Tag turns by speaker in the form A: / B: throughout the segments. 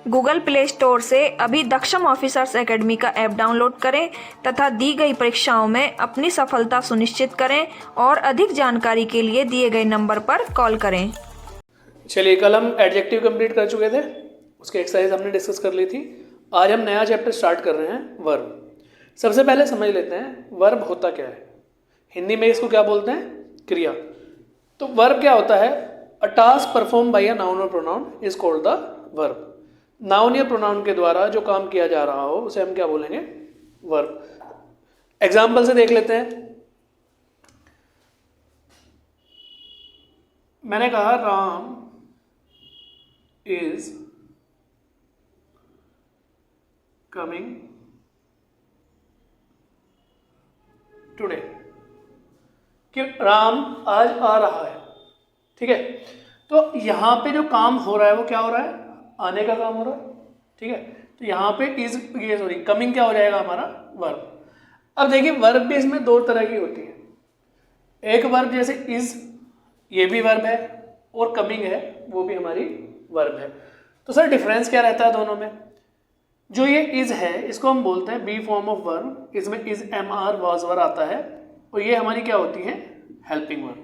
A: Google play store से अभी दक्षम officers academy का ऐप डाउनलोड करें तथा दी गई परीक्षाओं में अपनी सफलता सुनिश्चित करें और अधिक जानकारी के लिए दिए गए नंबर पर कॉल करें।
B: चलिए, कल हम एडजेक्टिव कंप्लीट कर चुके थे, उसकी एक्सरसाइज हमने डिस्कस कर ली थी। आज हम नया चैप्टर स्टार्ट कर रहे हैं, वर्ब। सबसे पहले समझ लेते हैं वर्ब होता क्या है। हिंदी में इसको क्या बोलते हैं? क्रिया। तो वर्ब क्या होता है? A task perform by a noun और pronoun is called the verb. Noun या प्रोनाउन के द्वारा जो काम किया जा रहा हो उसे हम क्या बोलेंगे? वर्ब। एग्जाम्पल से देख लेते हैं। मैंने कहा राम इज कमिंग टुडे, कि राम आज आ रहा है। ठीक है, तो यहां पे जो काम हो रहा है वो क्या हो रहा है? आने का काम हो रहा है। ठीक है, तो यहाँ पे कमिंग क्या हो जाएगा? हमारा वर्ब। अब देखिए, वर्ब भी इसमें दो तरह की होती है। एक वर्ब जैसे इज, ये भी वर्ब है, और कमिंग है वो भी हमारी वर्ब है। तो सर डिफरेंस क्या रहता है दोनों में? जो ये इज है इसको हम बोलते हैं बी फॉर्म ऑफ वर्ब। इसमें is am are was were आता है, और ये हमारी क्या होती है? Helping verb.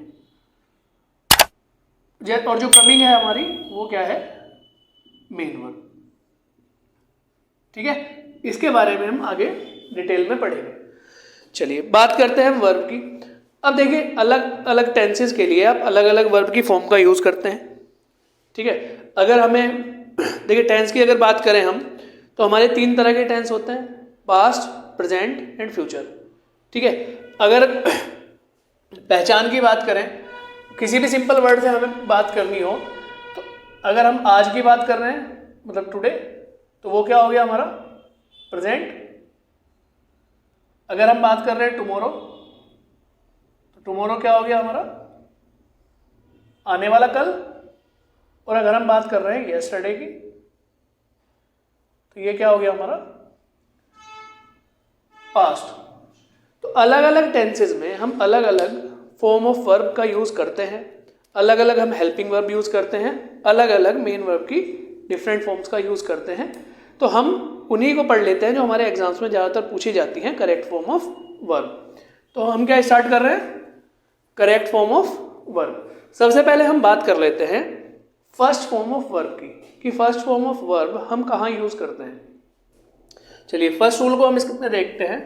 B: और जो कमिंग है हमारी वो क्या है? Main verb. ठीक है, इसके बारे में हम आगे डिटेल में पढ़ेंगे। चलिए बात करते हैं वर्ब की। अब देखिए, अलग अलग टेंसेस के लिए आप अलग अलग वर्ब की फॉर्म का यूज करते हैं। ठीक है, अगर हमें देखिए टेंस की अगर बात करें हम, तो हमारे तीन तरह के टेंस होते हैं, पास्ट, प्रेजेंट एंड फ्यूचर। ठीक है, अगर पहचान की बात करें, किसी भी सिंपल वर्ड से हमें बात करनी हो, तो अगर हम आज की बात कर रहे हैं मतलब टुडे, तो वो क्या हो गया हमारा? प्रेजेंट। अगर हम बात कर रहे हैं टुमारो, तो टुमारो क्या हो गया हमारा? आने वाला कल। और अगर हम बात कर रहे हैं यस्टरडे की, तो ये क्या हो गया हमारा? पास्ट। तो अलग अलग टेंसेस में हम अलग अलग फॉर्म ऑफ वर्ब का यूज करते हैं। अलग अलग हम हेल्पिंग वर्ब यूज करते हैं, अलग अलग मेन वर्ब की डिफरेंट फॉर्म्स का यूज करते हैं। तो हम उन्हीं को पढ़ लेते हैं जो हमारे एग्जाम्स में ज़्यादातर पूछी जाती हैं, करेक्ट फॉर्म ऑफ वर्ब। तो हम क्या स्टार्ट कर रहे हैं? Correct form of verb. सबसे पहले हम बात कर लेते हैं फर्स्ट फॉर्म ऑफ वर्ब की, कि फर्स्ट फॉर्म ऑफ वर्ब हम कहाँ यूज करते हैं। चलिए फर्स्ट रूल को हम इसमें देखते हैं।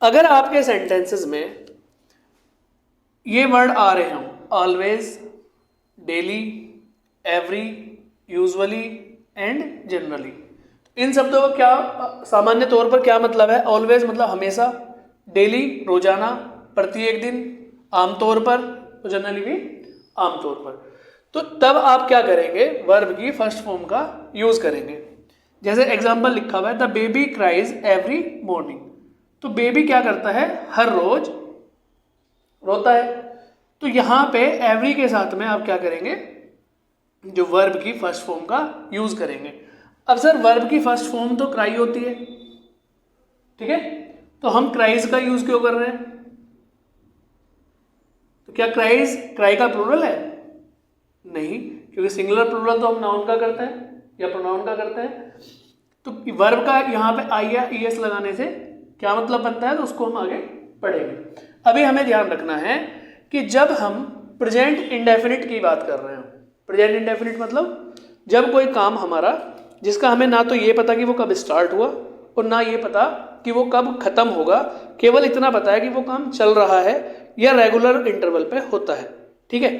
B: अगर आपके सेंटेंसेस में ये वर्ड आ रहे हों, always, daily, every, usually and generally, इन शब्दों का क्या सामान्य तौर पर क्या मतलब है? ऑलवेज मतलब हमेशा, डेली रोजाना, प्रत्येक दिन, आमतौर पर, तो जनरली भी आमतौर पर। तो तब आप क्या करेंगे? वर्ब की फर्स्ट फॉर्म का यूज करेंगे। जैसे एग्जांपल लिखा हुआ है, the baby cries every morning. तो बेबी क्या करता है? हर रोज रोता है। तो यहां पे एवरी के साथ में आप क्या करेंगे? जो वर्ब की फर्स्ट फॉर्म का यूज करेंगे। अब सर वर्ब की फर्स्ट फॉर्म तो क्राई होती है, ठीक है, तो हम क्राइज का यूज क्यों कर रहे हैं? तो क्या क्राई का प्लूरल है? नहीं, क्योंकि सिंगुलर प्लूरल तो हम नाउन का करते हैं या प्रोनाउन का करते हैं। तो वर्ब का यहाँ पे आई या ईएस लगाने से क्या मतलब बनता है, तो उसको हम आगे पढ़ेंगे। अभी हमें ध्यान रखना है कि जब हम प्रेजेंट इंडेफिनिट की बात कर रहे हो, प्रेजेंट इंडेफिनिट मतलब जब कोई काम हमारा जिसका हमें ना तो ये पता कि वो कब स्टार्ट हुआ और ना ये पता कि वो कब खत्म होगा, केवल इतना पता है कि वो काम चल रहा है या रेगुलर इंटरवल पे होता है। ठीक है,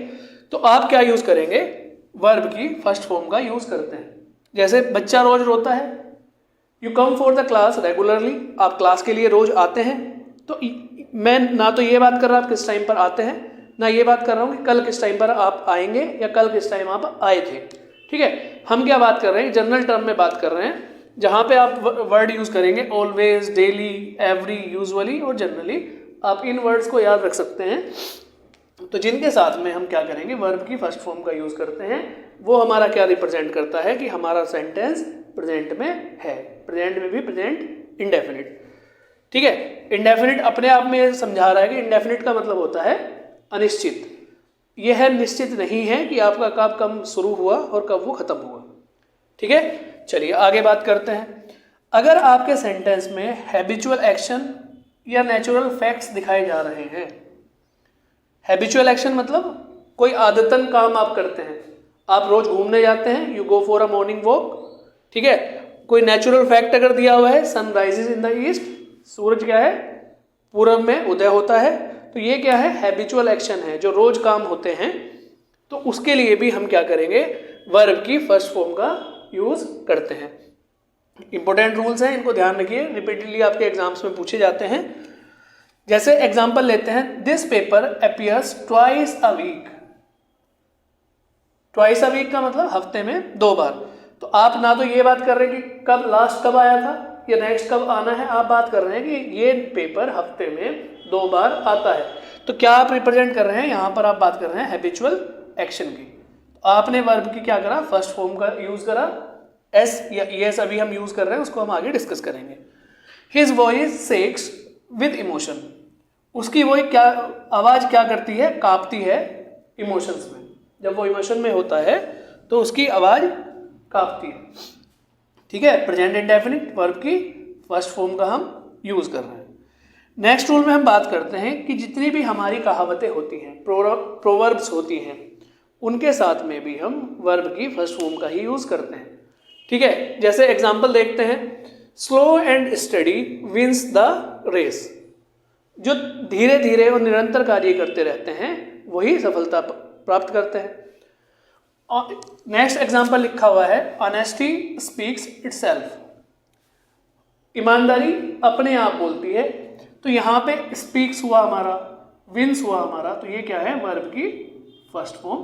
B: तो आप क्या यूज करेंगे? वर्ब की फर्स्ट फॉर्म का यूज करते हैं। जैसे बच्चा रोज रोता है, you come for the class regularly, आप क्लास के लिए रोज आते हैं। तो मैं ना तो ये बात कर रहा आप किस टाइम पर आते हैं, ना ये बात कर रहा हूँ कि कल किस टाइम पर आप आएंगे या कल किस टाइम आप आए थे। ठीक है, हम क्या बात कर रहे हैं? जनरल टर्म में बात कर रहे हैं, जहां पे आप वर्ड यूज करेंगे ऑलवेज, डेली, एवरी, यूजुअली और जनरली। आप इन वर्ड्स को याद रख सकते हैं। तो जिनके साथ में हम क्या करेंगे? वर्ब की फर्स्ट फॉर्म का यूज करते हैं। वो हमारा क्या रिप्रेजेंट करता है कि हमारा सेंटेंस प्रेजेंट में है, प्रेजेंट में भी प्रेजेंट इंडेफिनिट। ठीक है, इंडेफिनिट अपने आप में समझा रहा है कि इंडेफिनिट का मतलब होता है अनिश्चित। यह निश्चित नहीं है कि आपका काम कब शुरू हुआ और कब वो खत्म हुआ। ठीक है, चलिए आगे बात करते हैं। अगर आपके सेंटेंस में हैबिचुअल एक्शन या नेचुरल फैक्ट्स दिखाए जा रहे हैं, हैबिचुअल एक्शन मतलब कोई आदतन काम आप करते हैं, आप रोज घूमने जाते हैं, you go for a morning walk, ठीक है। कोई नेचुरल फैक्ट अगर दिया हुआ है, sun rises in the east, सूरज क्या है, पूरब में उदय होता है, तो ये क्या है, हैबिचुअल एक्शन है, जो रोज काम होते हैं। तो उसके लिए भी हम क्या करेंगे, वर्ब की फर्स्ट फॉर्म का यूज करते हैं। इंपॉर्टेंट रूल्स हैं, इनको ध्यान रखिए, रिपीटेडली आपके एग्जाम्स में पूछे जाते हैं। जैसे एग्जांपल लेते हैं, this paper appears twice a week. Twice a week का मतलब हफ्ते में 2 बार। तो आप ना तो ये बात कर रहे हैं कि कब लास्ट कब आया था या नेक्स्ट कब आना है, आप बात कर रहे हैं कि ये पेपर हफ्ते में 2 बार आता है। तो क्या आप रिप्रेजेंट कर रहे हैं, यहाँ पर आप बात कर रहे हैं हैबिचुअल एक्शन की। तो आपने वर्ब की क्या करा, फर्स्ट फॉर्म का यूज करा, एस या ईएस अभी हम यूज कर रहे हैं, उसको हम आगे डिस्कस करेंगे। His voice shakes with emotion, उसकी वो क्या आवाज क्या करती है, कांपती है इमोशंस में। जब वो इमोशन में होता है तो उसकी आवाज कांपती है, ठीक है। प्रेजेंट इंडेफिनिट वर्ब की फर्स्ट फॉर्म का हम यूज कर रहे हैं। नेक्स्ट रूल में हम बात करते हैं कि जितनी भी हमारी कहावतें होती हैं, प्रोवर्ब्स होती हैं, उनके साथ में भी हम वर्ब की फर्स्ट फॉर्म का ही यूज करते हैं, ठीक है। जैसे एग्जांपल देखते हैं, slow and steady wins the race. जो धीरे धीरे और निरंतर कार्य करते रहते हैं वही सफलता प्राप्त करते हैं। और नेक्स्ट एग्जांपल लिखा हुआ है, ऑनेस्टी स्पीक्स इटसेल्फ, ईमानदारी अपने आप बोलती है। तो यहाँ पे स्पीक्स हुआ हमारा, विंस हुआ हमारा, तो ये क्या है, वर्ब की फर्स्ट फॉर्म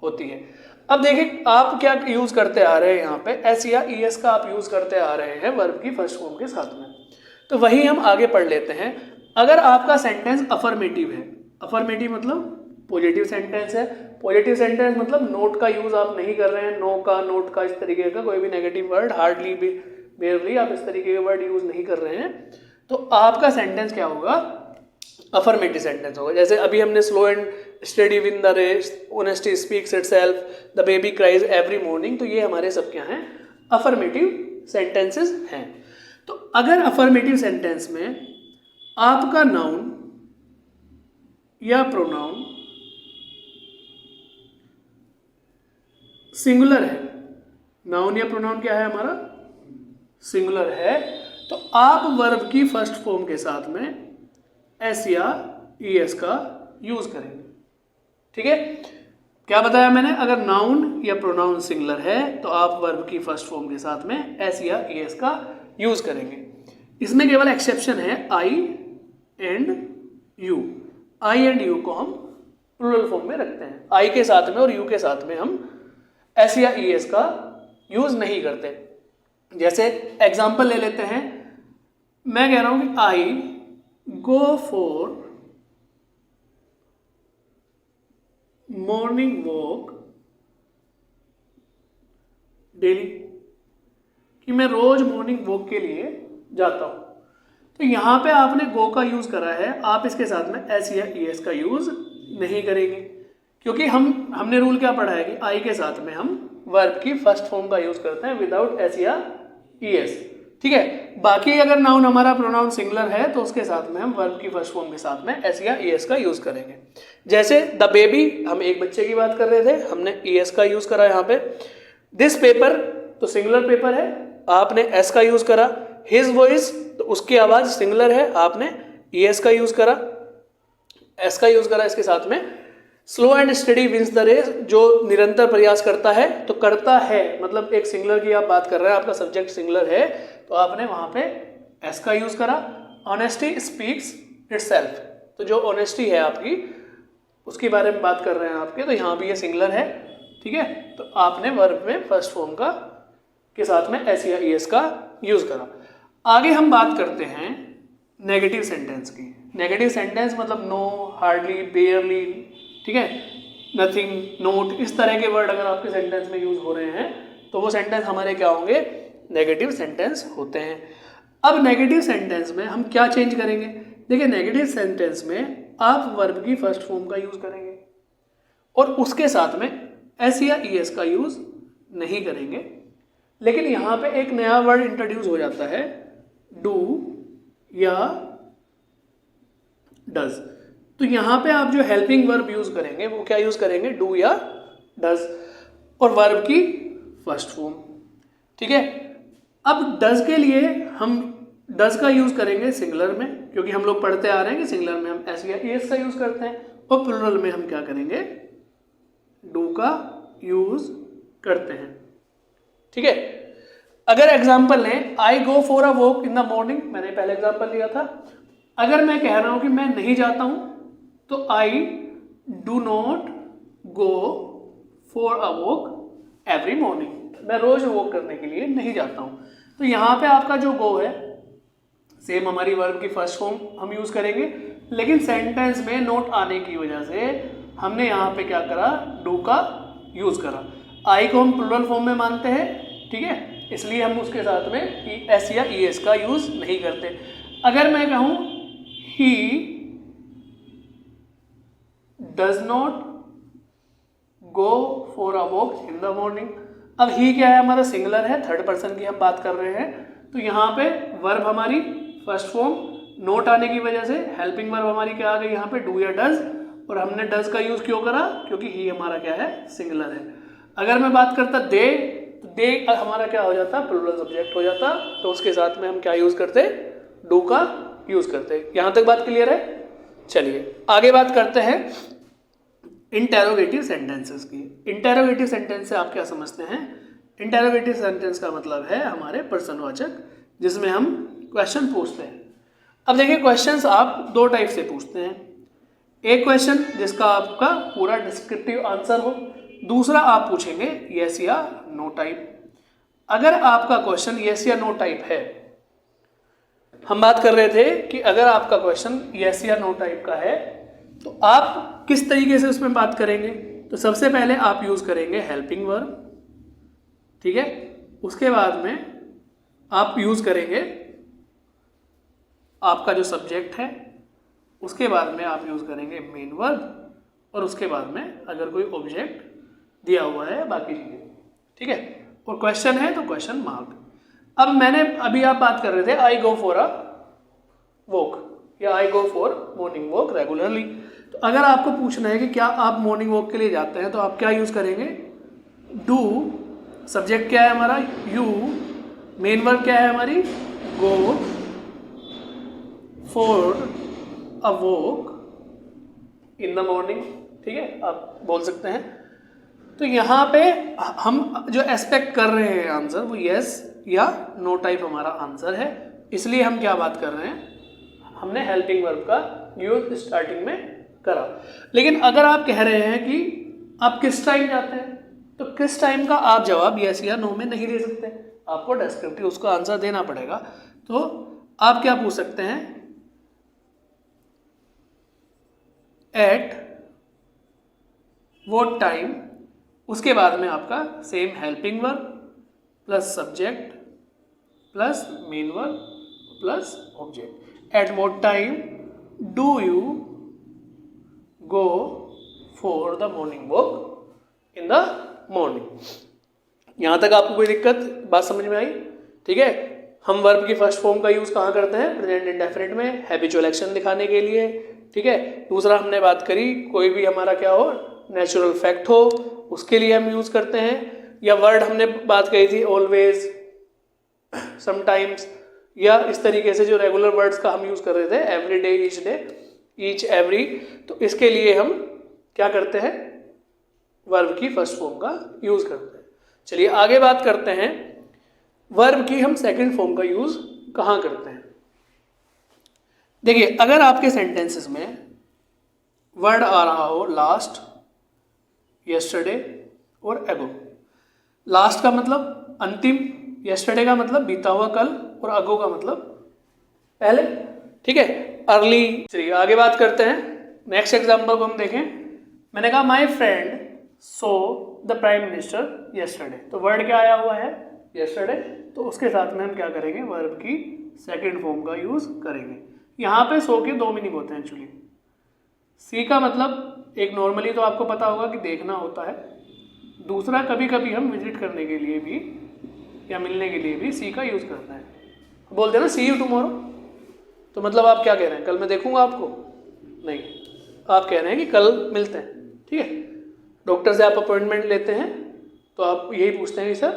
B: होती है। अब देखिए आप क्या यूज करते आ रहे हैं, यहाँ पे एस या ईएस का आप यूज करते आ रहे हैं वर्ब की फर्स्ट फॉर्म के साथ में। तो वही हम आगे पढ़ लेते हैं। अगर आपका सेंटेंस अफर्मेटिव है, अफर्मेटिव मतलब पॉजिटिव सेंटेंस है, पॉजिटिव सेंटेंस मतलब नोट का यूज आप नहीं कर रहे हैं, नो का, नोट का, इस तरीके का कोई भी नेगेटिव वर्ड, हार्डली भी, बेयरली, आप इस तरीके के वर्ड यूज नहीं कर रहे हैं, तो आपका सेंटेंस क्या होगा, अफर्मेटिव सेंटेंस होगा। जैसे अभी हमने slow and steady win the race, honesty speaks itself, the baby cries every morning, तो ये हमारे सब क्या हैं, अफर्मेटिव सेंटेंसेस हैं। तो अगर अफर्मेटिव सेंटेंस में आपका नाउन या प्रोनाउन सिंगुलर है, नाउन या प्रोनाउन क्या है हमारा, सिंगुलर है, तो आप वर्ब की फर्स्ट फॉर्म के साथ में एस या ईएस का यूज करेंगे, ठीक है। क्या बताया मैंने, अगर नाउन या प्रोनाउन सिंगुलर है तो आप वर्ब की फर्स्ट फॉर्म के साथ में एस या ईएस का यूज करेंगे। इसमें केवल एक्सेप्शन है I and you. I and you को हम प्लूरल फॉर्म में रखते हैं, आई के साथ में और यू के साथ में हम एस या ईएस का यूज नहीं करते। जैसे एग्जांपल ले लेते हैं, मैं कह रहा हूं कि I go for morning walk daily, कि मैं रोज मॉर्निंग वॉक के लिए जाता हूं। तो यहां पे आपने गो का यूज करा है, आप इसके साथ में एस या ईएस का यूज नहीं करेंगे, क्योंकि हमने रूल क्या पढ़ा है कि आई के साथ में हम वर्ब की फर्स्ट फॉर्म का यूज करते हैं विदाउट एस या ईएस, ठीक है। बाकी अगर नाउन हमारा प्रोनाउन सिंगुलर है तो उसके साथ में हम वर्ब की फर्स्ट फॉर्म के साथ में एस या ईएस का यूज करेंगे। जैसे द बेबी, हम एक बच्चे की बात कर रहे थे, हमने ईएस का यूज करा यहाँ पे। दिस पेपर तो सिंगुलर पेपर है, आपने एस का यूज करा। हिज वॉइस तो उसकी आवाज सिंगुलर है, आपने ईएस का यूज करा, एस का यूज करा इसके साथ में। Slow and steady wins the race, जो निरंतर प्रयास करता है, तो करता है मतलब एक सिंगुलर की आप बात कर रहे हैं, आपका सब्जेक्ट सिंगुलर है, तो आपने वहां पे एस का यूज करा। ऑनेस्टी स्पीक्स इटसेल्फ, तो जो ऑनेस्टी है आपकी उसके बारे में बात कर रहे हैं आपके, तो यहाँ भी ये सिंगुलर है, ठीक है। तो आपने वर्ब में फर्स्ट फॉर्म का के साथ में एस या ईएस का यूज करा। आगे हम बात करते हैं नेगेटिव सेंटेंस की। नेगेटिव सेंटेंस मतलब नो, हार्डली, बेयरली, ठीक है, नथिंग, नोट, इस तरह के वर्ड अगर आपके सेंटेंस में यूज हो रहे हैं तो वो सेंटेंस हमारे क्या होंगे, नेगेटिव सेंटेंस होते हैं। अब नेगेटिव सेंटेंस में हम क्या चेंज करेंगे, देखिए नेगेटिव सेंटेंस में आप वर्ब की फर्स्ट फॉर्म का यूज करेंगे और उसके साथ में एस या ईएस का यूज नहीं करेंगे, लेकिन यहाँ पे एक नया वर्ड इंट्रोड्यूस हो जाता है, डू या डज। तो यहाँ पे आप जो हेल्पिंग वर्ब यूज करेंगे वो क्या यूज करेंगे, डू या डज, और वर्ब की फर्स्ट फॉर्म। ठीक है, अब डज के लिए हम डज का यूज करेंगे सिंगुलर में, क्योंकि हम लोग पढ़ते आ रहे हैं कि सिंगुलर में हम एस या एस का यूज करते हैं, और प्लूरल में हम क्या करेंगे, डू का यूज करते हैं। ठीक है, अगर एग्जाम्पल लें, I go for a walk in the morning, मैंने पहले एग्जाम्पल लिया था। अगर मैं कह रहा हूं कि मैं नहीं जाता हूं, तो I do not go for a walk every morning, मैं रोज वॉक करने के लिए नहीं जाता हूं। तो यहां पे आपका जो गो है, सेम हमारी वर्ब की फर्स्ट फॉर्म हम यूज करेंगे, लेकिन सेंटेंस में नोट आने की वजह से हमने यहाँ पे क्या करा, डू का यूज करा। आई को हम प्लूरल फॉर्म में मानते हैं, ठीक है, इसलिए हम उसके साथ में एस या ई एस का यूज नहीं करते। अगर मैं कहूं he does not go for a walk in the morning, अब ही क्या है, हमारा सिंगुलर है, थर्ड पर्सन की हम बात कर रहे हैं, तो यहाँ पे वर्ब हमारी फर्स्ट फॉर्म, नोट आने की वजह से हेल्पिंग वर्ब हमारी क्या आ गई यहाँ पे, डू या डज, और हमने डज का यूज क्यों करा, क्योंकि ही हमारा क्या है, सिंगुलर है। अगर मैं बात करता दे, तो दे हमारा क्या हो जाता, प्लूरल सब्जेक्ट हो जाता, तो उसके साथ में हम क्या यूज करते, डू का यूज करते। यहां तक बात क्लियर है। चलिए आगे बात करते हैं इंटेरोगेटिव सेंटेंसेस की। इंटेरोगेटिव सेंटेंस से आप क्या समझते हैं, इंटेरोगेटिव सेंटेंस का मतलब है हमारे प्रश्नवाचक, जिसमें हम क्वेश्चन पूछते हैं। अब देखिए, क्वेश्चंस आप दो टाइप से पूछते हैं, एक क्वेश्चन जिसका आपका पूरा डिस्क्रिप्टिव आंसर हो, दूसरा आप पूछेंगे यस या नो टाइप। अगर आपका क्वेश्चन यस या नो टाइप है, हम बात कर रहे थे कि अगर आपका क्वेश्चन यस या नो टाइप का है, तो आप किस तरीके से उसमें बात करेंगे। तो सबसे पहले आप यूज करेंगे हेल्पिंग वर्ब, ठीक है, उसके बाद में आप यूज करेंगे आपका जो सब्जेक्ट है, उसके बाद में आप यूज करेंगे मेन वर्ब, और उसके बाद में अगर कोई ऑब्जेक्ट दिया हुआ है, बाकी चीजें, ठीक है, और क्वेश्चन है तो क्वेश्चन मार्क। अब मैंने अभी आप बात कर रहे थे आई गो फॉर अ वॉक या I go for morning walk regularly, तो अगर आपको पूछना है कि क्या आप मॉर्निंग वॉक के लिए जाते हैं, तो आप क्या यूज करेंगे, डू, सब्जेक्ट क्या है हमारा, यू, मेन वर्ब क्या है हमारी, गो for a walk in the morning, ठीक है, आप बोल सकते हैं। तो यहाँ पे हम जो एक्सपेक्ट कर रहे हैं आंसर, वो यस या नो टाइप हमारा आंसर है, इसलिए हम क्या बात कर रहे हैं, हमने हेल्पिंग वर्ब का यूज स्टार्टिंग में करा। लेकिन अगर आप कह रहे हैं कि आप किस टाइम जाते हैं, तो किस टाइम का आप जवाब यस या नो में नहीं दे सकते, आपको डिस्क्रिप्टिव उसका आंसर देना पड़ेगा। तो आप क्या पूछ सकते हैं, एट व्हाट टाइम, उसके बाद में आपका same helping verb plus subject plus main verb plus object. At what time do you go for the morning walk in the morning. यहां तक आपको कोई दिक्कत, बात समझ में आई, ठीक है। हम वर्ब की फर्स्ट फॉर्म का यूज कहाँ करते हैं, प्रेजेंट इंडेफिनिट में, हैबिचुअल एक्शन दिखाने के लिए, ठीक है। दूसरा हमने बात करी, कोई भी हमारा क्या हो, नेचुरल फैक्ट हो, उसके लिए हम यूज करते हैं। या वर्ड हमने बात कही थी ऑलवेज, समटाइम्स, या इस तरीके से जो रेगुलर वर्ड्स का हम यूज कर रहे थे, एवरी डे, ईच, एवरी, तो इसके लिए हम क्या करते हैं, वर्ब की फर्स्ट फॉर्म का यूज करते हैं। चलिए आगे बात करते हैं, वर्ब की हम सेकंड फॉर्म का यूज कहाँ करते हैं। देखिए, अगर आपके सेंटेंसेस में वर्ड आ रहा हो लास्ट, यस्टरडे और एगो। लास्ट का मतलब अंतिम, यस्टरडे का मतलब बीता हुआ कल, और अगो का मतलब पहले, ठीक है, अर्ली। चलिए आगे बात करते हैं, नेक्स्ट एग्जांपल को हम देखें। मैंने कहा my friend so the prime minister yesterday, तो वर्ड क्या आया हुआ है, यस्टरडे, तो उसके साथ में हम क्या करेंगे, वर्ब की सेकंड फॉर्म का यूज करेंगे। यहाँ पे सो के दो मीनिंग होते हैं एक्चुअली। सी का मतलब एक नॉर्मली तो आपको पता होगा कि देखना होता है, दूसरा कभी कभी हम विजिट करने के लिए भी या मिलने के लिए भी सी का यूज़ करते हैं। बोलते हैं ना सी यू टुमारो, तो मतलब आप क्या कह रहे हैं, कल मैं देखूंगा आपको? नहीं, आप कह रहे हैं कि कल मिलते हैं। ठीक है, डॉक्टर से आप अपॉइंटमेंट लेते हैं तो आप यही पूछते हैं कि sir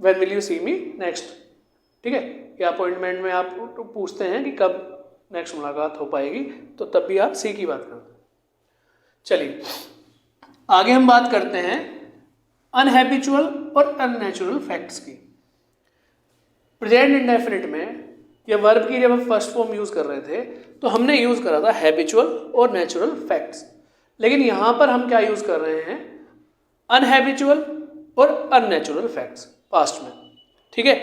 B: when will you see me next. ठीक है, या अपॉइंटमेंट में आप पूछते हैं कि कब नेक्स्ट मुलाकात हो पाएगी, तो तब भी आप सी की बात करते हैं। चलिए आगे हम बात करते हैं अनहैबिचुअल और अननेचुरल फैक्ट्स की। प्रेजेंट इंडेफिनिट में या वर्ब की जब हम फर्स्ट फॉर्म यूज कर रहे थे तो हमने यूज करा था हैबिचुअल और नेचुरल फैक्ट्स, लेकिन यहां पर हम क्या यूज कर रहे हैं, अनहैबिचुअल और अननेचुरल फैक्ट्स पास्ट में। ठीक है,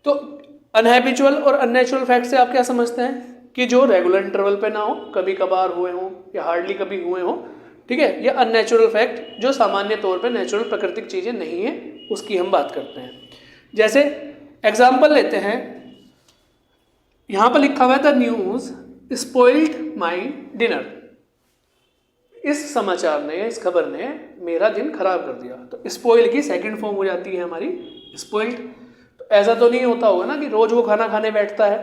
B: तो अनहैबिचुअल और अननेचुरल फैक्ट से आप क्या समझते हैं कि जो रेगुलर इंटरवल पे ना हो, कभी कभार हुए हों या हार्डली कभी हुए हों। ठीक है, या अननेचुरल फैक्ट जो सामान्य तौर पे नेचुरल प्राकृतिक चीजें नहीं है, उसकी हम बात करते हैं। जैसे एग्जाम्पल लेते हैं, यहां पर लिखा हुआ था न्यूज स्पॉइल्ड माई डिनर। इस समाचार ने, इस खबर ने मेरा दिन खराब कर दिया। तो स्पॉइल की सेकंड फॉर्म हो जाती है हमारी स्पॉइल्ड। तो ऐसा तो नहीं होता होगा ना कि रोज वो खाना खाने बैठता है,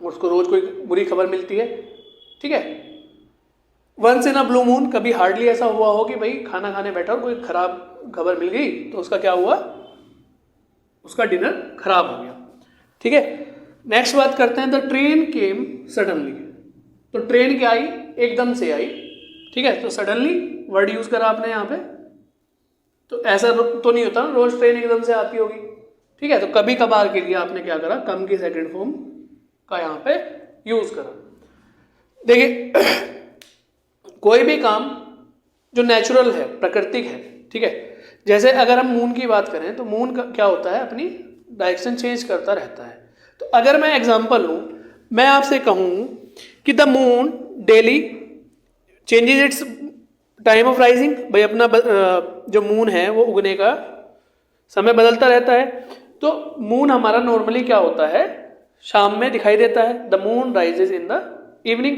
B: उसको रोज कोई बुरी खबर मिलती है। ठीक है, once in a blue moon, कभी हार्डली ऐसा हुआ हो कि भाई खाना खाने बैठा और कोई खराब खबर मिल गई तो उसका क्या हुआ, उसका डिनर खराब हो गया। ठीक है, नेक्स्ट बात करते हैं द ट्रेन केम सडनली। तो ट्रेन क्या आई, एकदम से आई। ठीक है, तो सडनली वर्ड यूज करा आपने यहाँ पे, तो ऐसा तो नहीं होता ना रोज ट्रेन एकदम से आती होगी। ठीक है, तो कभी कभार के लिए आपने क्या करा, कम की सेकंड फॉर्म का यहाँ पे यूज करा। देखिए कोई भी काम जो नेचुरल है, प्राकृतिक है, ठीक है, जैसे अगर हम मून की बात करें तो मून का क्या होता है, अपनी डायरेक्शन चेंज करता रहता है। तो अगर मैं एग्जांपल लूं, मैं आपसे कहूं कि the moon daily changes it's time of rising, भाई अपना जो मून है वो उगने का समय बदलता रहता है। तो मून हमारा नॉर्मली क्या होता है, शाम में दिखाई देता है, the moon rises in the evening.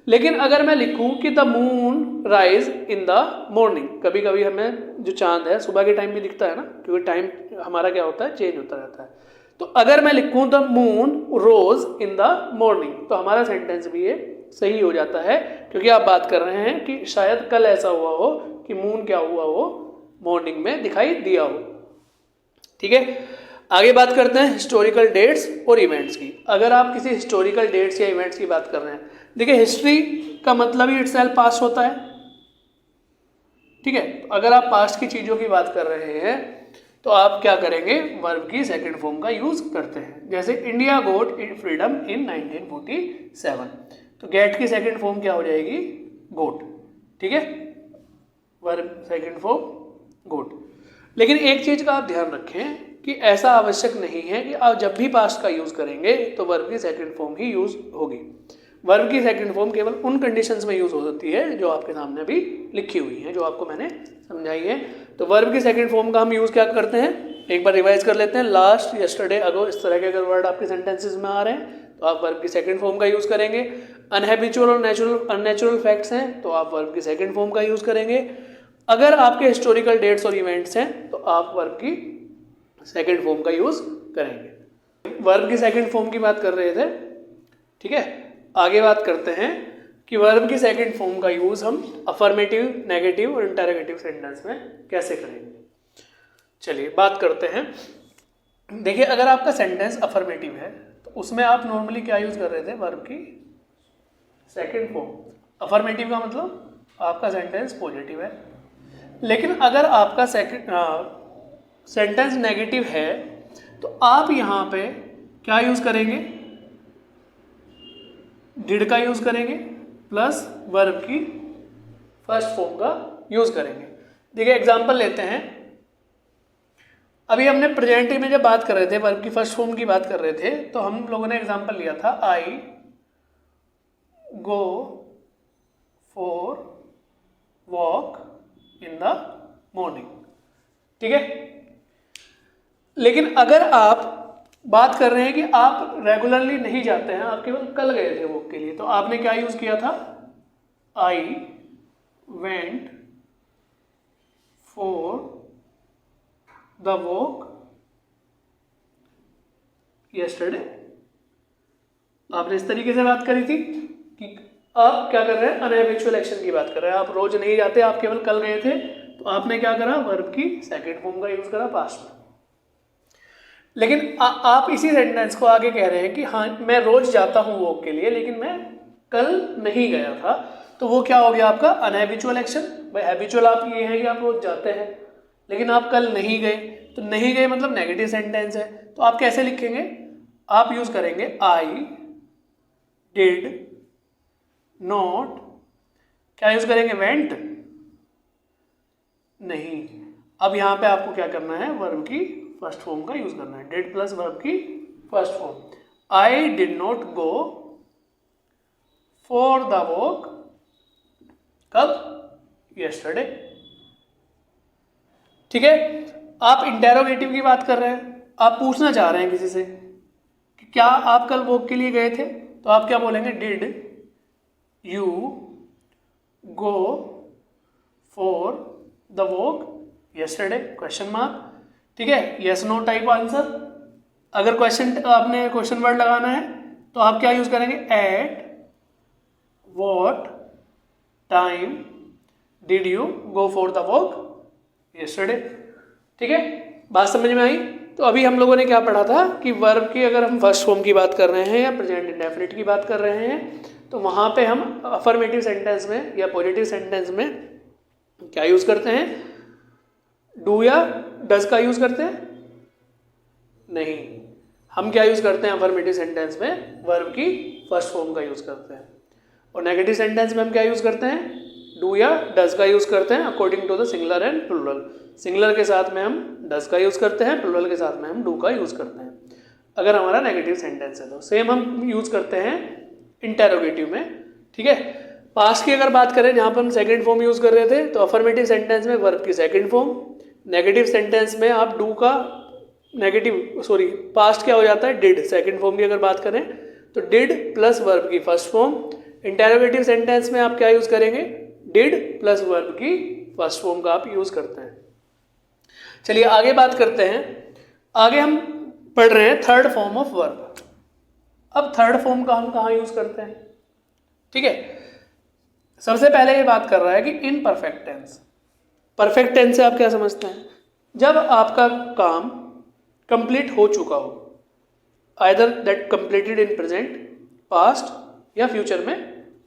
B: लेकिन अगर मैं लिखूं कि the moon rise in the morning, कभी कभी हमें जो चांद है सुबह के टाइम भी दिखता है ना, क्योंकि टाइम हमारा क्या होता है, चेंज होता रहता है। तो अगर मैं लिखूं the moon rose in the morning, तो हमारा सेंटेंस भी ये सही हो जाता है, क्योंकि आप बात कर रहे हैं कि शायद कल ऐसा हुआ हो कि मून क्या हुआ हो, मॉर्निंग में दिखाई दिया हो। ठीक है, आगे बात करते हैं हिस्टोरिकल डेट्स और इवेंट्स की। अगर आप किसी हिस्टोरिकल डेट्स या इवेंट्स की बात कर रहे हैं, देखिए हिस्ट्री का मतलब ही इटसेल्फ पास्ट होता है। ठीक है, तो अगर आप पास्ट की चीजों की बात कर रहे हैं तो आप क्या करेंगे, वर्ब की सेकंड फॉर्म का यूज करते हैं। जैसे इंडिया गोट फ्रीडम इन 1947, तो गेट की सेकंड फॉर्म क्या हो जाएगी, गोट। ठीक है, वर्ब सेकंड फॉर्म गोट। लेकिन एक चीज का आप ध्यान रखें कि ऐसा आवश्यक नहीं है कि आप जब भी पास्ट का यूज करेंगे तो वर्ब की सेकंड फॉर्म ही यूज होगी। वर्ब की सेकंड फॉर्म केवल उन कंडीशंस में यूज हो सकती है जो आपके सामने अभी लिखी हुई है, जो आपको मैंने समझाई है। तो वर्ब की सेकंड फॉर्म का हम यूज क्या करते हैं, एक बार रिवाइज कर लेते हैं। लास्ट, यस्टरडे, अगो, इस तरह के अगर वर्ड आपके सेंटेंसेस में आ रहे हैं तो आप वर्ब की सेकंड फॉर्म का यूज करेंगे। अनहैबिचुअल और अननेचुरल फैक्ट्स हैं तो आप वर्ब की सेकंड फॉर्म का यूज करेंगे। अगर आपके हिस्टोरिकल डेट्स और इवेंट्स हैं तो आप वर्ब की सेकंड फॉर्म का यूज करेंगे। वर्ब की सेकंड फॉर्म की बात कर रहे थे। ठीक है, आगे बात करते हैं कि वर्ब की सेकंड फॉर्म का यूज हम अफर्मेटिव, नेगेटिव और इंटरोगेटिव सेंटेंस में कैसे करेंगे। चलिए बात करते हैं। देखिए अगर आपका सेंटेंस अफर्मेटिव है तो उसमें आप नॉर्मली क्या यूज कर रहे थे, वर्ब की सेकंड फॉर्म। अफर्मेटिव का मतलब आपका सेंटेंस पॉजिटिव है। लेकिन अगर आपका सेंटेंस नेगेटिव है तो आप यहां पे क्या यूज करेंगे, डिड का यूज करेंगे प्लस वर्ब की फर्स्ट फॉर्म का यूज करेंगे। देखिए एग्जांपल लेते हैं। अभी हमने प्रेजेंट में जब बात कर रहे थे, वर्ब की फर्स्ट फॉर्म की बात कर रहे थे, तो हम लोगों ने एग्जांपल लिया था I go for walk in the morning. ठीक है, लेकिन अगर आप बात कर रहे हैं कि आप रेगुलरली नहीं जाते हैं, आप केवल कल गए थे वॉक के लिए, तो आपने क्या यूज किया था, I went for the walk yesterday। आपने इस तरीके से बात करी थी कि आप क्या कर रहे हैं, अनहैबिचुअल एक्शन की बात कर रहे हैं। आप रोज नहीं जाते, आप केवल कल गए थे, तो आपने क्या करा, वर्ब की सेकंड फॉर्म का यूज करा पास्ट में। लेकिन आप इसी सेंटेंस को आगे कह रहे हैं कि हाँ मैं रोज जाता हूँ वॉक के लिए, लेकिन मैं कल नहीं गया था, तो वो क्या हो गया आपका अनहैबिचुअल एक्शन। भाई हैबिचुअल आप ये है कि आप रोज जाते हैं, लेकिन आप कल नहीं गए, तो नहीं गए मतलब नेगेटिव सेंटेंस है। तो आप कैसे लिखेंगे, आप यूज करेंगे आई डिड नॉट, क्या यूज करेंगे, वेंट नहीं। अब यहां पे आपको क्या करना है, वर्ब की फर्स्ट फॉर्म का यूज करना है, डिड प्लस वर्ब की first form. I did not go for the walk, कब, यस्टरडे। ठीक है, आप इंटेरोगेटिव की बात कर रहे हैं, आप पूछना चाह रहे हैं किसी से कि क्या आप कल वॉक के लिए गए थे, तो आप क्या बोलेंगे, did you go for the walk yesterday, question mark. ठीक है, यस नो टाइप आंसर। अगर आपने क्वेश्चन वर्ड लगाना है तो आप क्या यूज करेंगे, at what time did you go for the walk yesterday. ठीक है, बात समझ में आई। तो अभी हम लोगों ने क्या पढ़ा था कि वर्ब की अगर हम फर्स्ट फॉर्म की बात कर रहे हैं या प्रेजेंट इंडेफिनिट की बात कर रहे हैं, तो वहां पे हम अफर्मेटिव सेंटेंस में या पॉजिटिव सेंटेंस में क्या यूज करते हैं, डू या डज का यूज करते हैं, नहीं, हम क्या यूज करते हैं अफर्मेटिव सेंटेंस में, वर्ब की फर्स्ट फॉर्म का यूज करते हैं। और नेगेटिव सेंटेंस में हम क्या यूज करते हैं, डू या डज का यूज करते हैं according to the singular and plural. Singular के साथ में हम डज का यूज करते हैं, प्लूरल के साथ में हम डू का यूज करते हैं अगर हमारा नेगेटिव सेंटेंस है। तो सेम हम यूज करते हैं इंटेरोगेटिव में। ठीक है, पास्ट की अगर बात करें जहां पर हम सेकंड फॉर्म यूज कर रहे थे, तो अफर्मेटिव सेंटेंस में वर्ब की सेकंड फॉर्म, नेगेटिव सेंटेंस में आप डू का पास्ट क्या हो जाता है, डिड। सेकंड फॉर्म की अगर बात करें तो डिड प्लस वर्ब की फर्स्ट फॉर्म। इंटेरोगेटिव सेंटेंस में आप क्या यूज करेंगे, डिड प्लस वर्ब की फर्स्ट फॉर्म का आप यूज करते हैं। चलिए आगे बात करते हैं। आगे हम पढ़ रहे हैं थर्ड फॉर्म ऑफ वर्ब। अब थर्ड फॉर्म का हम कहाँ यूज करते हैं, ठीक है। सबसे पहले ये बात कर रहा है कि in perfect tense. Perfect tense से आप क्या समझते हैं, जब आपका काम कंप्लीट हो चुका हो, either that completed in present, past या फ्यूचर में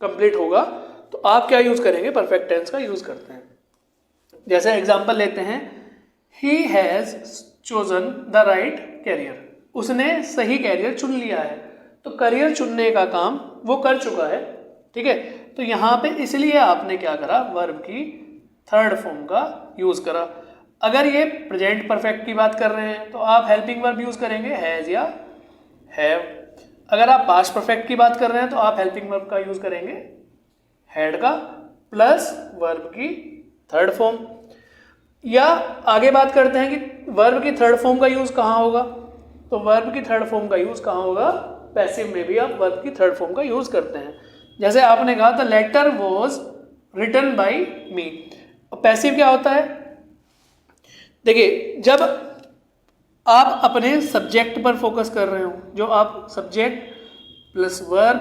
B: कंप्लीट होगा, तो आप क्या यूज करेंगे, परफेक्ट टेंस का यूज करते हैं। जैसे एग्जांपल लेते हैं, he has chosen the right career, उसने सही कैरियर चुन लिया है। तो करियर चुनने का काम वो कर चुका है, ठीक है। तो यहाँ पे इसलिए आपने क्या करा, वर्ब की थर्ड फॉर्म का यूज करा। अगर ये प्रेजेंट परफेक्ट की बात कर रहे हैं तो आप हेल्पिंग वर्ब यूज करेंगे, हैज या हैव। अगर आप पास्ट परफेक्ट की बात कर रहे हैं तो आप हेल्पिंग वर्ब का यूज करेंगे, हैड का प्लस वर्ब की थर्ड फॉर्म। या आगे बात करते हैं कि वर्ब की थर्ड फॉर्म का यूज कहाँ होगा, तो वर्ब की थर्ड फॉर्म का यूज कहाँ होगा, पैसिव में भी आप वर्ब की थर्ड फॉर्म का यूज करते हैं। जैसे आपने कहा the letter was written by me. Passive क्या होता है, देखिए जब आप अपने सब्जेक्ट पर फोकस कर रहे हो, जो आप subject plus verb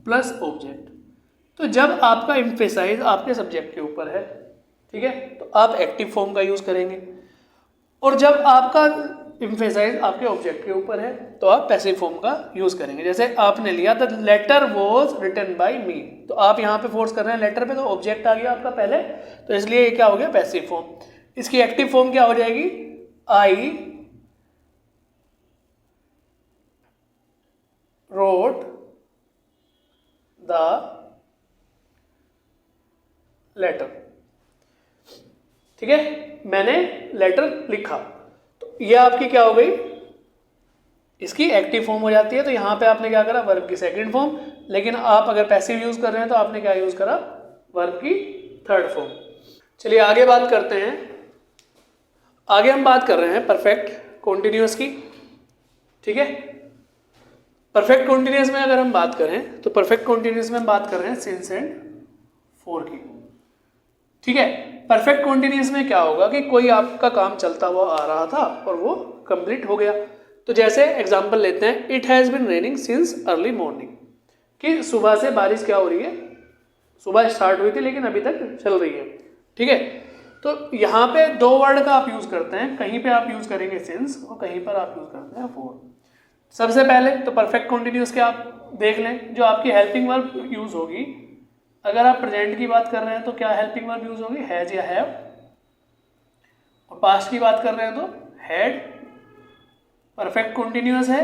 B: plus object, तो जब आपका एम्फेसाइज आपके सब्जेक्ट के ऊपर है, ठीक है, तो आप एक्टिव फॉर्म का यूज करेंगे। और जब आपका एम्फेसाइज आपके ऑब्जेक्ट के ऊपर है तो आप पैसिव फॉर्म का यूज करेंगे। जैसे आपने लिया the letter was written by me, तो आप यहाँ पे फोर्स कर रहे हैं लेटर पे, तो ऑब्जेक्ट आ गया आपका पहले, तो इसलिए ये क्या हो गया, पैसिव फॉर्म। इसकी एक्टिव फॉर्म क्या हो जाएगी, आई रोट द लेटर, ठीक है, मैंने लेटर लिखा, तो ये आपकी क्या हो गई, इसकी एक्टिव फॉर्म हो जाती है। तो यहां पे आपने क्या करा, वर्ब की सेकंड फॉर्म। लेकिन आप अगर पैसिव यूज कर रहे हैं तो आपने क्या यूज करा, वर्ब की थर्ड फॉर्म। चलिए आगे बात करते हैं। आगे हम बात कर रहे हैं परफेक्ट कॉन्टिन्यूअस की, ठीक है। परफेक्ट कॉन्टिन्यूअस में अगर हम बात करें तो परफेक्ट कॉन्टिन्यूअस में हम बात कर रहे हैं सिंस एंड फॉर की, ठीक है। परफेक्ट कॉन्टिन्यूअस में क्या होगा कि कोई आपका काम चलता हुआ आ रहा था और वो कंप्लीट हो गया, तो जैसे एग्जांपल लेते हैं, it has been raining since early morning, कि सुबह से बारिश क्या हो रही है, सुबह स्टार्ट हुई थी लेकिन अभी तक चल रही है। ठीक है, तो यहाँ पे दो वर्ड का आप यूज़ करते हैं, कहीं पे आप यूज़ करेंगे सिंस और कहीं पर आप यूज़ करते हैं फॉर। सबसे पहले तो परफेक्ट कॉन्टिन्यूस के आप देख लें, जो आपकी हेल्पिंग वर्ब यूज़ होगी, अगर आप प्रेजेंट की बात कर रहे हैं तो क्या हेल्पिंग वर्ब यूज़ होगी, हैज़ या हैव, और पास्ट की बात कर रहे हैं तो हैड। परफेक्ट कॉन्टिन्यूस है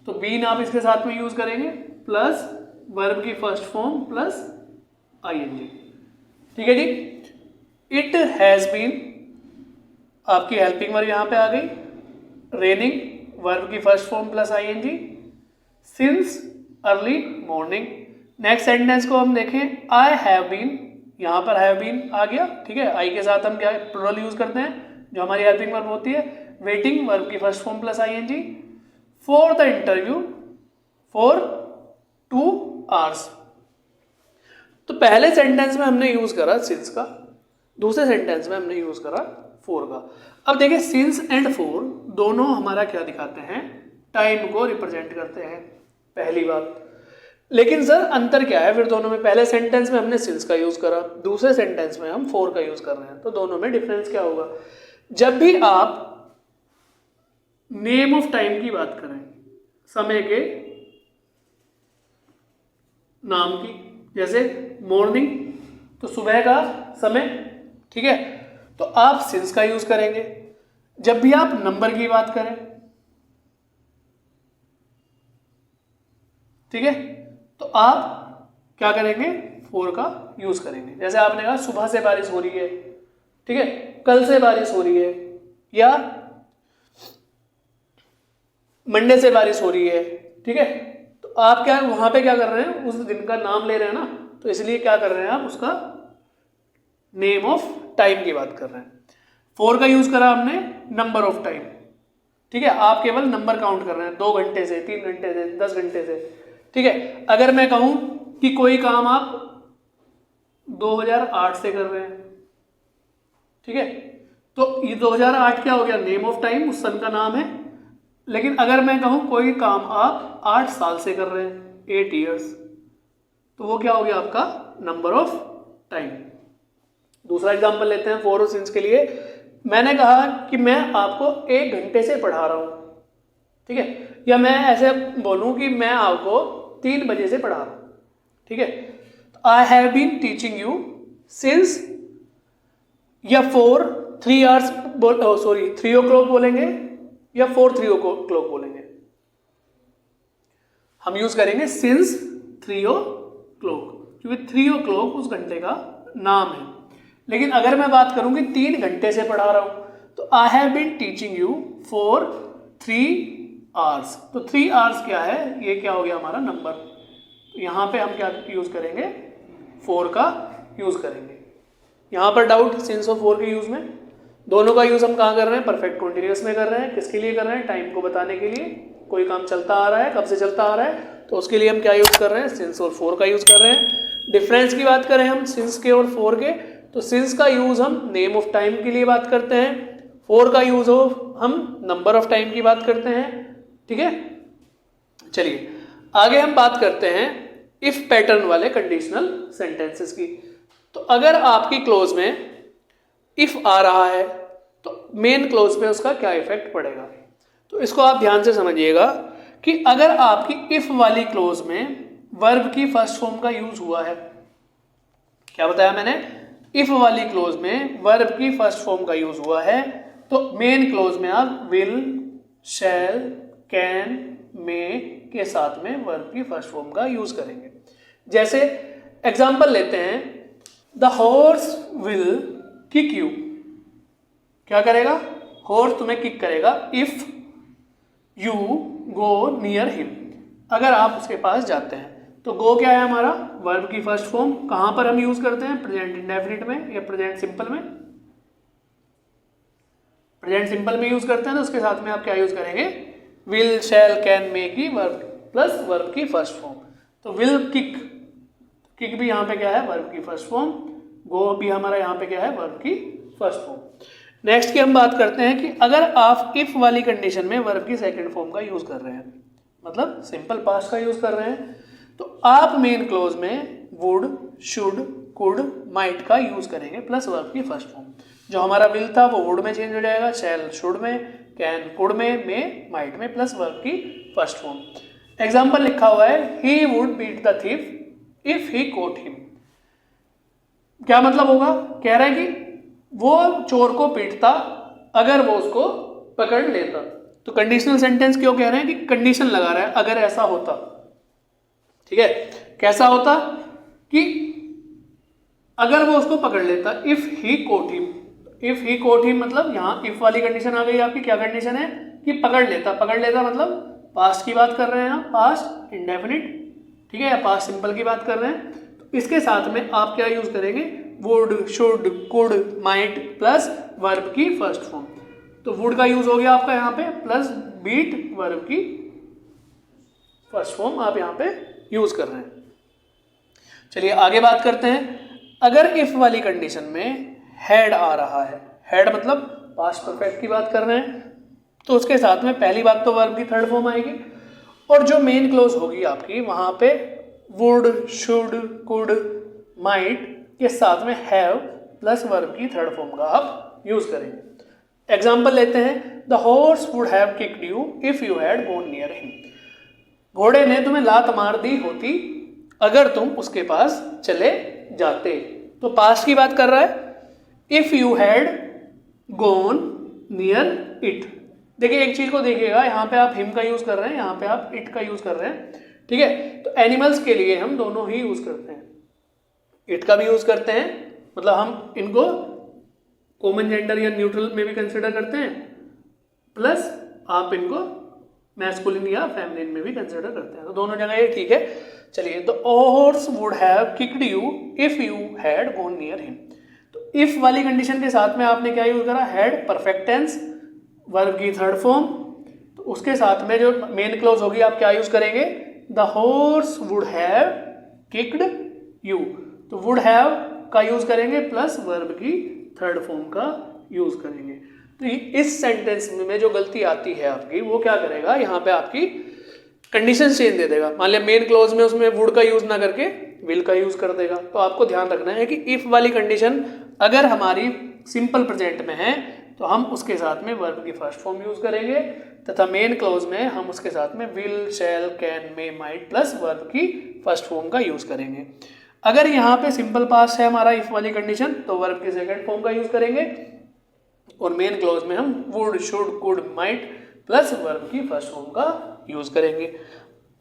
B: तो बीन आप इसके साथ में यूज़ करेंगे प्लस वर्ब की फर्स्ट फॉर्म प्लस आईएनजी। ठीक है जी, इट हैज़ बीन आपकी हेल्पिंग वर्ब यहाँ पे आ गई, रेनिंग वर्ब की first form plus ING, since early morning. Next sentence को हम देखें, आई हैव बीन, यहाँ पर हैव बीन आ गया। ठीक है, आई के साथ हम क्या प्लूरल यूज करते हैं जो हमारी हेल्पिंग वर्ब होती है, वेटिंग वर्ब की first form plus ING, for the interview for 2 hours। तो पहले सेंटेंस में हमने यूज करा सिंस का, दूसरे सेंटेंस में हमने यूज करा फॉर का। अब देखिए सिंस एंड फॉर दोनों हमारा क्या दिखाते हैं, टाइम को रिप्रेजेंट करते हैं, पहली बात। लेकिन सर अंतर क्या है फिर दोनों में, पहले सेंटेंस में हमने सिंस का यूज करा, दूसरे सेंटेंस में हम फॉर का यूज कर रहे हैं, तो दोनों में डिफरेंस क्या होगा। जब भी आप नेम ऑफ टाइम की बात करें, समय के नाम की, जैसे मॉर्निंग तो सुबह का समय, ठीक है, तो आप सिंस का यूज करेंगे। जब भी आप नंबर की बात करें, ठीक है, तो आप क्या करेंगे, फॉर का यूज करेंगे। जैसे आपने कहा सुबह से बारिश हो रही है, ठीक है, कल से बारिश हो रही है, या मंडे से बारिश हो रही है, ठीक है, तो आप क्या वहां पे क्या कर रहे हैं, उस दिन का नाम ले रहे हैं ना, तो इसलिए क्या कर रहे हैं आप, उसका नेम ऑफ टाइम की बात कर रहे हैं। फॉर का यूज करा हमने नंबर ऑफ टाइम, ठीक है, आप केवल नंबर काउंट कर रहे हैं, 2 घंटे से, 3 घंटे से, 10 घंटे से, ठीक है। अगर मैं कहूं कि कोई काम आप 2008 से कर रहे हैं, ठीक है, तो ये 2008 क्या हो गया, नेम ऑफ टाइम, उस सन का नाम है। लेकिन अगर मैं कहूं कोई काम आप 8 साल से कर रहे हैं, 8 years, तो वो क्या हो गया आपका नंबर ऑफ टाइम। दूसरा एग्जांपल लेते हैं फॉर और सिंस के लिए। मैंने कहा कि मैं आपको 1 घंटे से पढ़ा रहा हूं, ठीक है, या मैं ऐसे बोलूं कि मैं आपको 3 बजे से पढ़ा रहा हूं, ठीक है, I have been teaching you since, या फॉर 3 hours 3 o'clock बोलेंगे, या फॉर 3 o'clock बोलेंगे। हम यूज करेंगे सिंस 3 o'clock, क्योंकि 3 o'clock उस घंटे का नाम है। लेकिन अगर मैं बात करूं कि 3 घंटे से पढ़ा रहा हूं, तो I have been teaching you for 3 hours। तो 3 hours क्या है, ये क्या हो गया हमारा नंबर। तो यहां पे हम क्या यूज करेंगे, फॉर का यूज करेंगे। यहां पर डाउट सिंस और फॉर के यूज में, दोनों का यूज हम कहाँ कर रहे हैं, परफेक्ट कॉन्टिन्यूअस में कर रहे हैं। किसके लिए कर रहे हैं, टाइम को बताने के लिए। कोई काम चलता आ रहा है, कब से चलता आ रहा है, तो उसके लिए हम क्या यूज कर रहे हैं, सिंस और फॉर का यूज कर रहे हैं। डिफरेंस की बात करें हम सिंस के और फॉर के, तो सिंस का यूज हम नेम ऑफ टाइम के लिए बात करते हैं, फॉर का यूज हो हम नंबर ऑफ टाइम की बात करते हैं, ठीक है। चलिए आगे हम बात करते हैं इफ पैटर्न वाले कंडीशनल सेंटेंसेस की। तो अगर आपकी क्लोज में इफ आ रहा है तो मेन क्लोज पे उसका क्या इफेक्ट पड़ेगा, तो इसको आप ध्यान से समझिएगा कि अगर आपकी इफ वाली क्लोज में वर्ब की फर्स्ट फॉर्म का यूज हुआ है, क्या बताया मैंने, इफ वाली क्लोज में वर्ब की फर्स्ट फॉर्म का यूज हुआ है, तो मेन क्लोज में आप विल, शैल, कैन, मे के साथ में वर्ब की फर्स्ट फॉर्म का यूज करेंगे। जैसे एग्जांपल लेते हैं, the horse will kick you, क्या करेगा, हॉर्स तुम्हें किक करेगा if you go near him, अगर आप उसके पास जाते हैं। तो गो क्या है हमारा, वर्ब की फर्स्ट फॉर्म। कहां पर हम यूज करते हैं, प्रेजेंट इंडेफिनिट में या प्रेजेंट सिंपल में। प्रेजेंट सिंपल में यूज करते हैं तो उसके साथ में आप क्या यूज करेंगे, विल, शैल, कैन, मे की वर्ब प्लस वर्ब की फर्स्ट फॉर्म। तो विल किक, किक भी यहाँ पे क्या है, वर्ब की फर्स्ट फॉर्म। गो भी हमारा यहाँ पे क्या है, वर्ब की फर्स्ट फॉर्म। नेक्स्ट की हम बात करते हैं कि अगर आप इफ वाली कंडीशन में वर्ब की सेकंड फॉर्म का यूज कर रहे हैं, मतलब सिंपल पास्ट का यूज कर रहे हैं, तो आप मेन क्लोज में वुड, शुड, कुड, माइट का यूज करेंगे प्लस वर्ब की फर्स्ट फॉर्म। जो हमारा विल था वो वुड में चेंज हो जाएगा, शैल शुड में, कैन कुड में, मे माइट में, प्लस वर्ब की फर्स्ट फॉर्म। एग्जाम्पल लिखा हुआ है he would beat the thief if he caught him. क्या मतलब होगा? कह रहा है कि वो चोर को पीटता अगर वो उसको पकड़ लेता। तो कंडीशनल सेंटेंस क्यों कह रहे हैं कि कंडीशन लगा रहा है, अगर ऐसा होता। ठीक है, कैसा होता कि अगर वो उसको पकड़ लेता, if he caught him. If he caught him मतलब यहाँ इफ वाली कंडीशन आ गई आपकी। क्या कंडीशन है कि पकड़ लेता। पकड़ लेता मतलब पास्ट की बात कर रहे हैं आप, पास्ट इंडेफिनिट, ठीक है, या पास्ट सिंपल की बात कर रहे हैं। तो इसके साथ में आप क्या यूज करेंगे? Would, should, could, might plus verb की फर्स्ट फॉर्म। तो वुड का यूज हो गया आपका यहाँ पे, प्लस बीट वर्ब की फर्स्ट फॉर्म आप यहाँ पे यूज कर रहे हैं। चलिए आगे बात करते हैं। अगर इफ वाली कंडीशन में हैड आ रहा है, हैड मतलब पास्ट परफेक्ट की बात कर रहे हैं, तो उसके साथ में पहली बात तो वर्ब की थर्ड फॉर्म आएगी, और जो मेन क्लोज होगी आपकी वहां पे वुड, शुड, कुड, माइट के साथ में हैव प्लस वर्ब की थर्ड फॉर्म का आप यूज करेंगे। एग्जाम्पल लेते हैं, the horse would have kicked you if you had gone near him. घोड़े ने तुम्हें लात मार दी होती अगर तुम उसके पास चले जाते। तो पास्ट की बात कर रहा है, if you had gone near it. देखिए एक चीज को देखिएगा, यहाँ पे आप हिम का यूज कर रहे हैं, यहाँ पे आप इट का यूज कर रहे हैं, ठीक है। तो एनिमल्स के लिए हम दोनों ही यूज करते हैं, इट का भी यूज करते हैं, मतलब हम इनको कॉमन जेंडर या न्यूट्रल में भी कंसिडर करते हैं, प्लस आप इनको मैस्कुलिन या फेमिनिन में भी कंसिडर करते हैं। तो दोनों जगह ये ठीक है। चलिए, the horse would have kicked you if you had gone near him. तो इफ वाली कंडीशन के साथ में आपने क्या यूज करा? हैड, परफेक्ट टेंस, वर्ब की थर्ड फॉर्म। तो उसके साथ में जो मेन क्लोज होगी आप क्या यूज करेंगे? The horse would have kicked you. तो वुड हैव का यूज करेंगे प्लस वर्ब की थर्ड फॉर्म का यूज करेंगे। तो इस सेंटेंस में जो गलती आती है आपकी, वो क्या करेगा? यहाँ पे आपकी कंडीशन चेंज दे देगा। मान लिया मेन क्लोज में उसमें वुड का यूज ना करके विल का यूज कर देगा। तो आपको ध्यान रखना है कि इफ वाली कंडीशन अगर हमारी सिंपल प्रेजेंट में है तो हम उसके साथ में वर्ब की फर्स्ट फॉर्म यूज करेंगे, तथा मेन क्लोज में हम उसके साथ में will, shall, can, may, might plus verb की फर्स्ट फॉर्म का यूज करेंगे। अगर यहाँ पे सिंपल पास्ट है हमारा इफ वाली कंडीशन, तो वर्ब की सेकंड फॉर्म का यूज करेंगे, और मेन क्लोज में हम would, should, could, might plus verb की फर्स्ट फॉर्म का यूज करेंगे।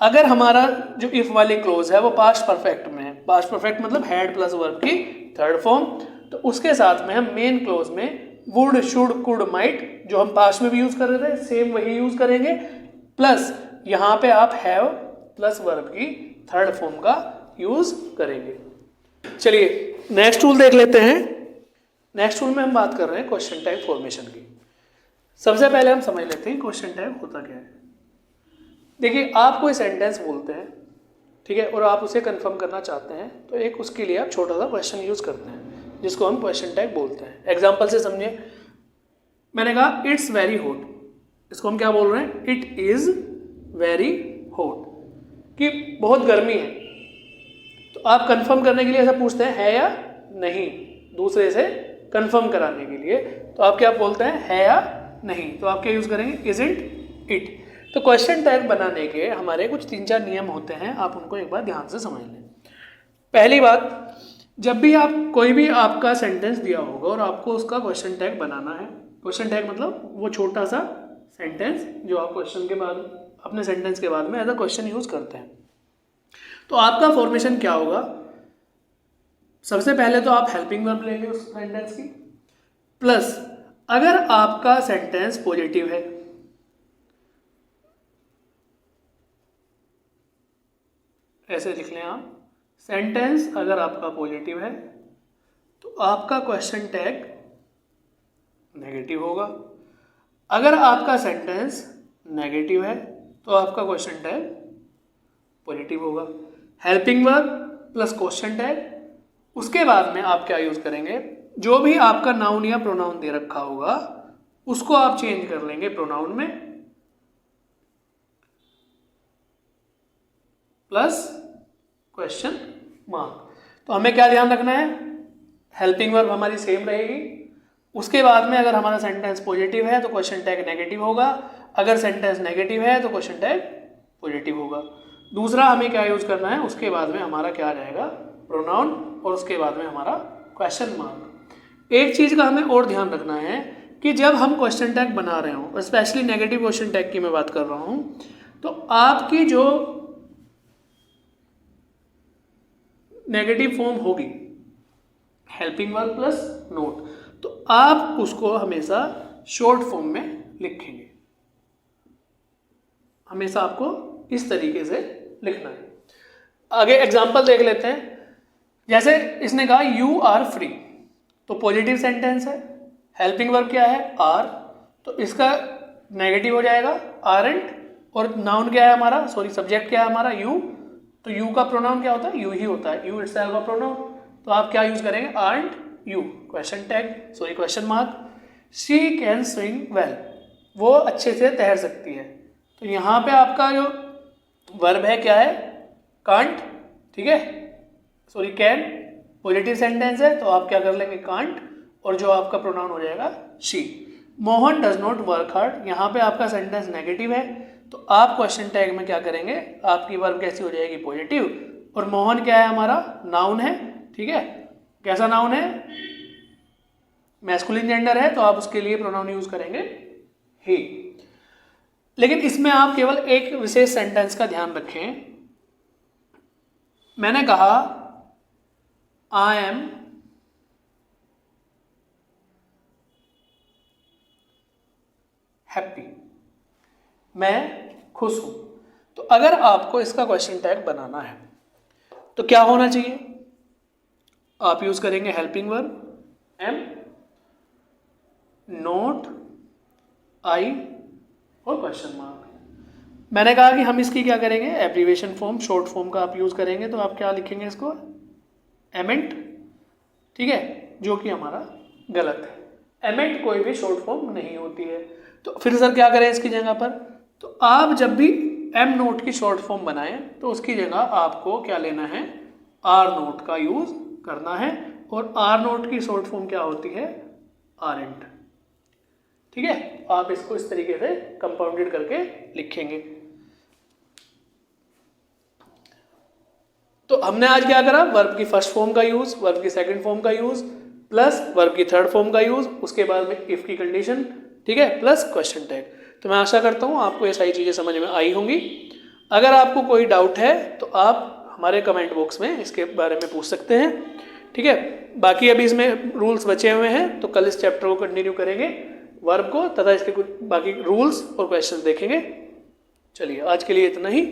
B: अगर हमारा जो इफ वाली क्लोज है वो पास्ट परफेक्ट में है, पास्ट परफेक्ट मतलब हैड प्लस वर्ब की थर्ड फॉर्म, तो उसके साथ में हम मेन क्लोज में वुड, शुड, कुड, माइट जो हम पास्ट में भी यूज कर रहे थे सेम वही यूज करेंगे, प्लस यहाँ पे आप हैव प्लस वर्ब की थर्ड फॉर्म का यूज करेंगे। चलिए नेक्स्ट रूल देख लेते हैं। नेक्स्ट रूल में हम बात कर रहे हैं क्वेश्चन टैग फॉर्मेशन की। सबसे पहले हम समझ लेते हैं क्वेश्चन टैग होता क्या है। देखिए, आप कोई सेंटेंस बोलते हैं, ठीक है, और आप उसे कंफर्म करना चाहते हैं, तो एक उसके लिए आप छोटा सा क्वेश्चन यूज करते हैं जिसको हम क्वेश्चन टैग बोलते हैं। एग्जाम्पल से समझिए, मैंने कहा इट्स वेरी हॉट, इसको हम क्या बोल रहे हैं? इट इज वेरी हॉट, कि बहुत गर्मी है। तो आप कंफर्म करने के लिए ऐसा पूछते हैं है या नहीं, दूसरे से कंफर्म कराने के लिए, तो आप क्या बोलते हैं? है या नहीं। तो आप क्या यूज करेंगे? Isn't it. तो क्वेश्चन टैग बनाने के हमारे कुछ 3-4 नियम होते हैं, आप उनको एक बार ध्यान से समझ लें। पहली बात, जब भी आप कोई भी आपका सेंटेंस दिया होगा और आपको उसका क्वेश्चन टैग बनाना है, क्वेश्चन टैग मतलब वो छोटा सा सेंटेंस जो आप क्वेश्चन के बाद अपने सेंटेंस के बाद में एज अ क्वेश्चन यूज करते हैं, तो आपका फॉर्मेशन क्या होगा? सबसे पहले तो आप हेल्पिंग वर्ब लेंगे उस सेंटेंस की, प्लस अगर आपका सेंटेंस पॉजिटिव है, ऐसे लिख लें आप, सेंटेंस अगर आपका पॉजिटिव है तो आपका क्वेश्चन टैग नेगेटिव होगा। अगर आपका सेंटेंस नेगेटिव है तो आपका क्वेश्चन टैग पॉजिटिव होगा। Helping verb plus question tag, उसके बाद में आप क्या यूज करेंगे? जो भी आपका नाउन या प्रोनाउन दे रखा होगा उसको आप चेंज कर लेंगे प्रोनाउन में प्लस क्वेश्चन मार्क। तो हमें क्या ध्यान रखना है, हेल्पिंग वर्ब हमारी सेम रहेगी, उसके बाद में अगर हमारा सेंटेंस पॉजिटिव है तो क्वेश्चन टैग नेगेटिव होगा, अगर सेंटेंस नेगेटिव है तो क्वेश्चन टैग पॉजिटिव होगा। दूसरा हमें क्या यूज करना है, उसके बाद में हमारा क्या रहेगा, प्रोनाउन, और उसके बाद में हमारा क्वेश्चन मार्क। एक चीज का हमें और ध्यान रखना है कि जब हम क्वेश्चन टैग बना रहे हो, स्पेशली नेगेटिव क्वेश्चन टैग की मैं बात कर रहा हूं, तो आपकी जो नेगेटिव फॉर्म होगी हेल्पिंग वर्ब प्लस नोट, तो आप उसको हमेशा शॉर्ट फॉर्म में लिखेंगे। हमेशा आपको इस तरीके से लिखना है। आगे एग्जांपल देख लेते हैं। जैसे इसने कहा यू आर फ्री, तो पॉजिटिव सेंटेंस है, हेल्पिंग वर्ब क्या है, आर, तो इसका नेगेटिव हो जाएगा आरंट, और नाउन क्या है हमारा, सॉरी सब्जेक्ट क्या है हमारा, यू, तो यू का प्रोनाउन क्या होता है, यू ही होता है, यू इटसेल्फ का प्रोनाउन, तो आप क्या यूज करेंगे, aren't you, question tag, sorry question mark. She can swim well, वो अच्छे से तैर सकती है, तो यहाँ पे आपका जो वर्ब है क्या है, कांट, ठीक है, सॉरी कैन, पॉजिटिव सेंटेंस है तो आप क्या कर लेंगे, कांट, और जो आपका प्रोनाउन हो जाएगा she. Mohan does not work hard, यहाँ पे आपका सेंटेंस नेगेटिव है, तो आप क्वेश्चन टैग में क्या करेंगे, आपकी वर्ब कैसी हो जाएगी, पॉजिटिव, और मोहन क्या है हमारा, नाउन है, ठीक है, कैसा नाउन है, मैस्कुलिन जेंडर है, तो आप उसके लिए प्रोनाउन यूज करेंगे ही। लेकिन इसमें आप केवल एक विशेष सेंटेंस का ध्यान रखें। मैंने कहा आई एम हैप्पी, मैं खुश हूं, तो अगर आपको इसका क्वेश्चन टैग बनाना है तो क्या होना चाहिए, आप यूज करेंगे हेल्पिंग वर्ब एम, नोट, आई और क्वेश्चन मार्क। मैंने कहा कि हम इसकी क्या करेंगे, एब्रीविएशन फॉर्म, शॉर्ट फॉर्म का आप यूज करेंगे, तो आप क्या लिखेंगे इसको, एमेंट, ठीक है, जो कि हमारा गलत है। एमेंट कोई भी शॉर्ट फॉर्म नहीं होती है। तो फिर सर क्या करें इसकी जगह पर, तो आप जब भी एम नोट की शॉर्ट फॉर्म बनाएं तो उसकी जगह आपको क्या लेना है, आर नोट का यूज करना है, और आर नोट की शॉर्ट फॉर्म क्या होती है, आरंट, ठीक है। आप इसको इस तरीके से कंपाउंडेड करके लिखेंगे। तो हमने आज क्या करा, वर्ब की फर्स्ट फॉर्म का यूज, वर्ब की सेकंड फॉर्म का यूज, प्लस वर्ब की थर्ड फॉर्म का यूज, उसके बाद में इफ की कंडीशन, ठीक है, प्लस क्वेश्चन टैग। तो मैं आशा करता हूँ आपको ये सारी चीज़ें समझ में आई होंगी। अगर आपको कोई डाउट है तो आप हमारे कमेंट बॉक्स में इसके बारे में पूछ सकते हैं, ठीक है। बाकी अभी इसमें रूल्स बचे हुए हैं, तो कल इस चैप्टर को कंटिन्यू करेंगे, वर्ब को, तथा इसके कुछ बाकी रूल्स और क्वेश्चंस देखेंगे। चलिए आज के लिए इतना ही।